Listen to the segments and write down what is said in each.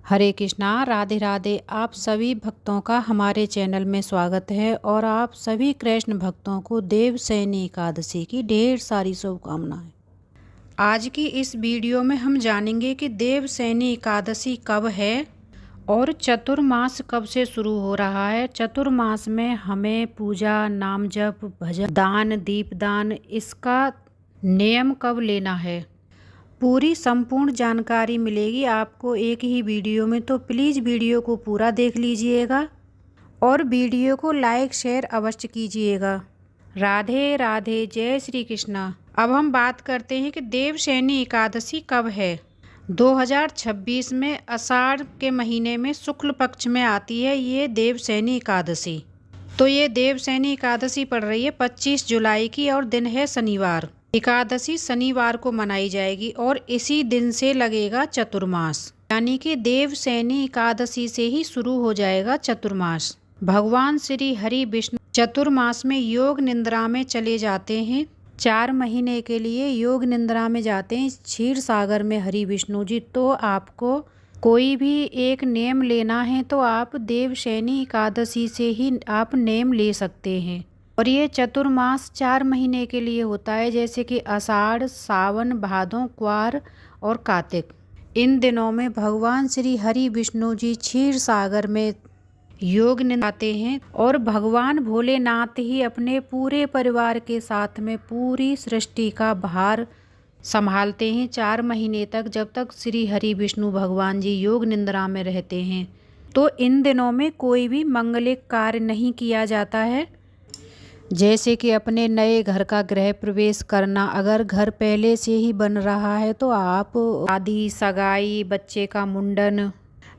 हरे कृष्णा, राधे राधे। आप सभी भक्तों का हमारे चैनल में स्वागत है और आप सभी कृष्ण भक्तों को देवशयनी एकादशी की ढेर सारी शुभकामनाएं। आज की इस वीडियो में हम जानेंगे कि देवशयनी एकादशी कब है और चतुर्मास कब से शुरू हो रहा है। चतुर्मास में हमें पूजा, नाम जप, भजन, दान, दीपदान, इसका नियम कब लेना है, पूरी संपूर्ण जानकारी मिलेगी आपको एक ही वीडियो में। तो प्लीज़ वीडियो को पूरा देख लीजिएगा और वीडियो को लाइक शेयर अवश्य कीजिएगा। राधे राधे, जय श्री कृष्णा। अब हम बात करते हैं कि देवशयनी एकादशी कब है। 2026 में आषाढ़ के महीने में शुक्ल पक्ष में आती है ये देवशयनी एकादशी। तो ये देवशयनी एकादशी पड़ रही है 25 जुलाई की और दिन है शनिवार। एकादशी शनिवार को मनाई जाएगी और इसी दिन से लगेगा चतुर्मास, यानी कि देवशयनी एकादशी से ही शुरू हो जाएगा चतुर्मास। भगवान श्री हरि विष्णु चतुर्मास में योग निद्रा में चले जाते हैं। 4 महीने के लिए योग निद्रा में जाते हैं क्षीर सागर में हरि विष्णु जी। तो आपको कोई भी एक नेम लेना है तो आप देवशयनी एकादशी से ही आप नेम ले सकते हैं। और ये चतुर्मास 4 महीने के लिए होता है, जैसे कि आषाढ़, सावन, भादों, क्वार और कार्तिक। इन दिनों में भगवान श्री हरि विष्णु जी क्षीर सागर में योग निभाते हैं और भगवान भोलेनाथ ही अपने पूरे परिवार के साथ में पूरी सृष्टि का भार संभालते हैं 4 महीने तक, जब तक श्री हरि विष्णु भगवान जी योग निद्रा में रहते हैं। तो इन दिनों में कोई भी मंगलिक कार्य नहीं किया जाता है, जैसे कि अपने नए घर का गृह प्रवेश करना। अगर घर पहले से ही बन रहा है तो आप शादी, सगाई, बच्चे का मुंडन,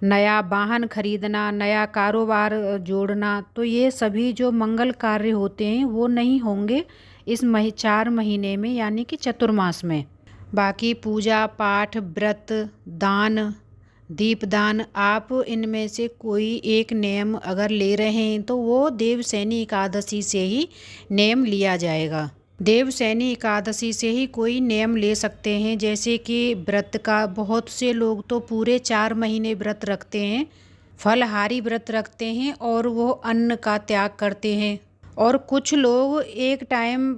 नया वाहन खरीदना, नया कारोबार जोड़ना, तो ये सभी जो मंगल कार्य होते हैं वो नहीं होंगे इस 4 महीने में, यानी कि चतुर्मास में। बाकी पूजा पाठ, व्रत, दान, दीपदान, आप इनमें से कोई एक नियम अगर ले रहे हैं तो वो देवशयनी एकादशी से ही नियम लिया जाएगा। देवशयनी एकादशी से ही कोई नियम ले सकते हैं, जैसे कि व्रत का बहुत से लोग तो पूरे 4 महीने व्रत रखते हैं, फलहारी व्रत रखते हैं और वो अन्न का त्याग करते हैं। और कुछ लोग एक टाइम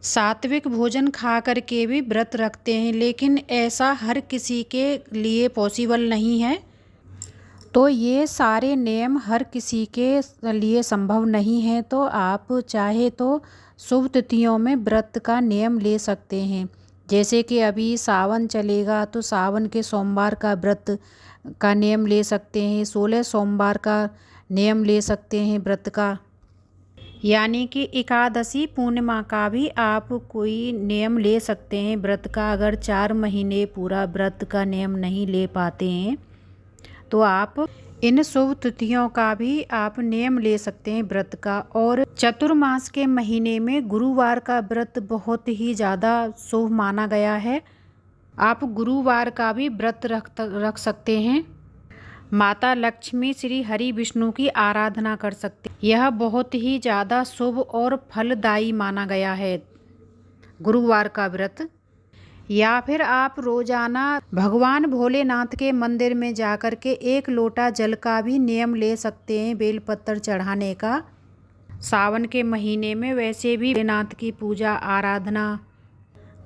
सात्विक भोजन खा कर के भी व्रत रखते हैं, लेकिन ऐसा हर किसी के लिए पॉसिबल नहीं है। तो ये सारे नियम हर किसी के लिए संभव नहीं है। तो आप चाहे तो शुभ तिथियों में व्रत का नियम ले सकते हैं, जैसे कि अभी सावन चलेगा तो सावन के सोमवार का व्रत का नियम ले सकते हैं, 16 सोमवार का नियम ले सकते हैं व्रत का, यानी कि एकादशी पूर्णिमा का भी आप कोई नियम ले सकते हैं व्रत का। अगर 4 महीने पूरा व्रत का नियम नहीं ले पाते हैं तो आप इन शुभ तिथियों का भी आप नियम ले सकते हैं व्रत का। और चतुर्मास के महीने में गुरुवार का व्रत बहुत ही ज़्यादा शुभ माना गया है। आप गुरुवार का भी व्रत रख सकते हैं। माता लक्ष्मी, श्री हरि विष्णु की आराधना कर सकते। यह बहुत ही ज़्यादा शुभ और फलदायी माना गया है गुरुवार का व्रत। या फिर आप रोजाना भगवान भोलेनाथ के मंदिर में जाकर के 1 लोटा जल का भी नियम ले सकते हैं बेलपत्र चढ़ाने का। सावन के महीने में वैसे भी भोलेनाथ की पूजा आराधना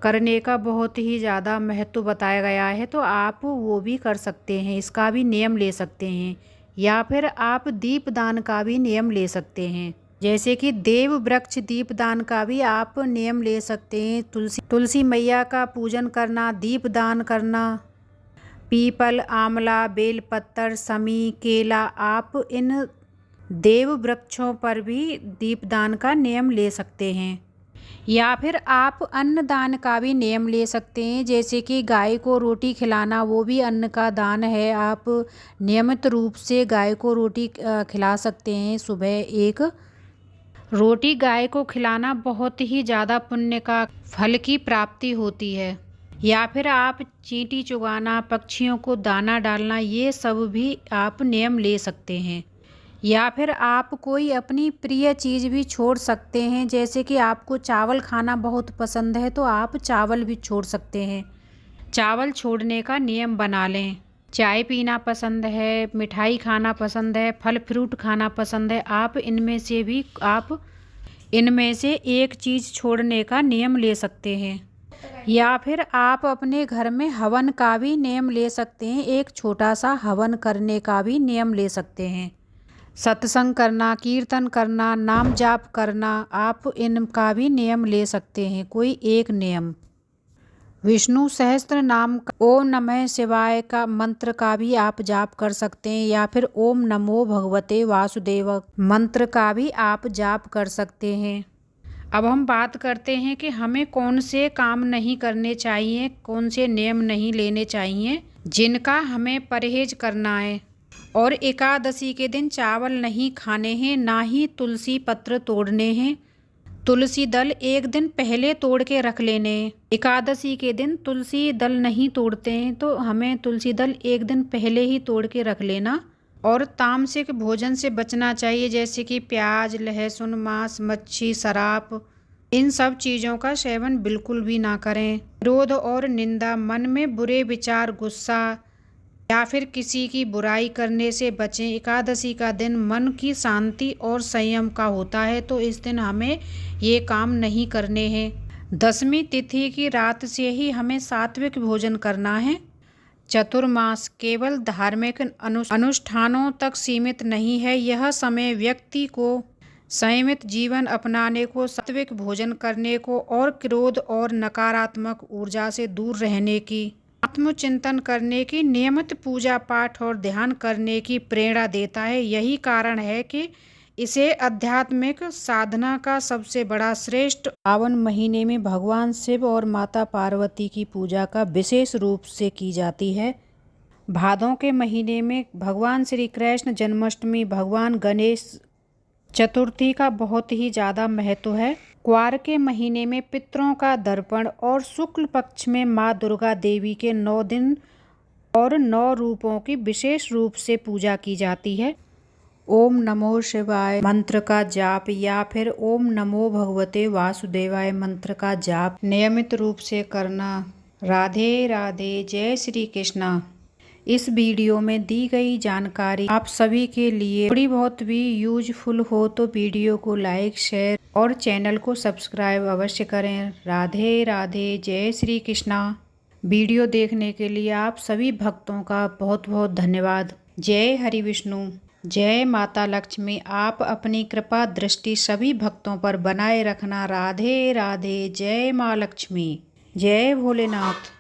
करने का बहुत ही ज़्यादा महत्व बताया गया है, तो आप वो भी कर सकते हैं, इसका भी नियम ले सकते हैं। या फिर आप दीपदान का भी नियम ले सकते हैं, जैसे कि देव वृक्ष दीपदान का भी आप नियम ले सकते हैं। तुलसी मैया का पूजन करना, दीपदान करना, पीपल, आंवला, बेलपत्र, समी, केला, आप इन देव वृक्षों पर भी दीपदान का नियम ले सकते हैं। या फिर आप अन्नदान का भी नियम ले सकते हैं, जैसे कि गाय को रोटी खिलाना, वो भी अन्न का दान है। आप नियमित रूप से गाय को रोटी खिला सकते हैं। सुबह एक रोटी गाय को खिलाना बहुत ही ज़्यादा पुण्य का फल की प्राप्ति होती है। या फिर आप चींटी चुगाना, पक्षियों को दाना डालना, ये सब भी आप नियम ले सकते हैं। या फिर आप कोई अपनी प्रिय चीज़ भी छोड़ सकते हैं, जैसे कि आपको चावल खाना बहुत पसंद है तो आप चावल भी छोड़ सकते हैं। चावल छोड़ने का नियम बना लें। चाय पीना पसंद है, मिठाई खाना पसंद है, फल फ्रूट खाना पसंद है, आप इनमें से एक चीज़ छोड़ने का नियम ले सकते हैं। या फिर आप अपने घर में हवन का भी नियम ले सकते हैं, एक छोटा सा हवन करने का भी नियम ले सकते हैं। सत्संग करना, कीर्तन करना, नाम जाप करना, आप इनका भी नियम ले सकते हैं, कोई एक नियम। विष्णु सहस्त्र नाम ओम नमः शिवाय का मंत्र का भी आप जाप कर सकते हैं, या फिर ओम नमो भगवते वासुदेव मंत्र का भी आप जाप कर सकते हैं। अब हम बात करते हैं कि हमें कौन से काम नहीं करने चाहिए, कौन से नियम नहीं लेने चाहिए, जिनका हमें परहेज करना है। और एकादशी के दिन चावल नहीं खाने हैं, ना ही तुलसी पत्र तोड़ने हैं। तुलसी दल एक दिन पहले तोड़ के रख लेने हैं। एकादशी के दिन तुलसी दल नहीं तोड़ते हैं, तो हमें तुलसी दल एक दिन पहले ही तोड़ के रख लेना। और तामसिक भोजन से बचना चाहिए, जैसे कि प्याज, लहसुन, मांस, मच्छी, शराब, इन सब चीज़ों का सेवन बिल्कुल भी ना करें। क्रोध और निंदा, मन में बुरे विचार, गुस्सा या फिर किसी की बुराई करने से बचें। एकादशी का दिन मन की शांति और संयम का होता है, तो इस दिन हमें ये काम नहीं करने हैं। दशमी तिथि की रात से ही हमें सात्विक भोजन करना है। चतुर्मास केवल धार्मिक अनुष्ठानों तक सीमित नहीं है, यह समय व्यक्ति को संयमित जीवन अपनाने को, सात्विक भोजन करने को और क्रोध और नकारात्मक ऊर्जा से दूर रहने की, आत्मचिंतन करने की, नियमित पूजा पाठ और ध्यान करने की प्रेरणा देता है। यही कारण है कि इसे आध्यात्मिक साधना का सबसे बड़ा श्रेष्ठ पावन महीने में भगवान शिव और माता पार्वती की पूजा का विशेष रूप से की जाती है। भादों के महीने में भगवान श्री कृष्ण जन्माष्टमी, भगवान गणेश चतुर्थी का बहुत ही ज़्यादा महत्व है। क्वार के महीने में पितरों का तर्पण और शुक्ल पक्ष में माँ दुर्गा देवी के 9 दिन और 9 रूपों की विशेष रूप से पूजा की जाती है। ओम नमो शिवाय मंत्र का जाप या फिर ओम नमो भगवते वासुदेवाय मंत्र का जाप नियमित रूप से करना। राधे राधे, जय श्री कृष्णा। इस वीडियो में दी गई जानकारी आप सभी के लिए थोड़ी बहुत भी यूजफुल हो तो वीडियो को लाइक, शेयर और चैनल को सब्सक्राइब अवश्य करें। राधे राधे, जय श्री कृष्णा। वीडियो देखने के लिए आप सभी भक्तों का बहुत बहुत धन्यवाद। जय हरि विष्णु, जय माता लक्ष्मी। आप अपनी कृपा दृष्टि सभी भक्तों पर बनाए रखना। राधे राधे, जय माँ लक्ष्मी, जय भोलेनाथ।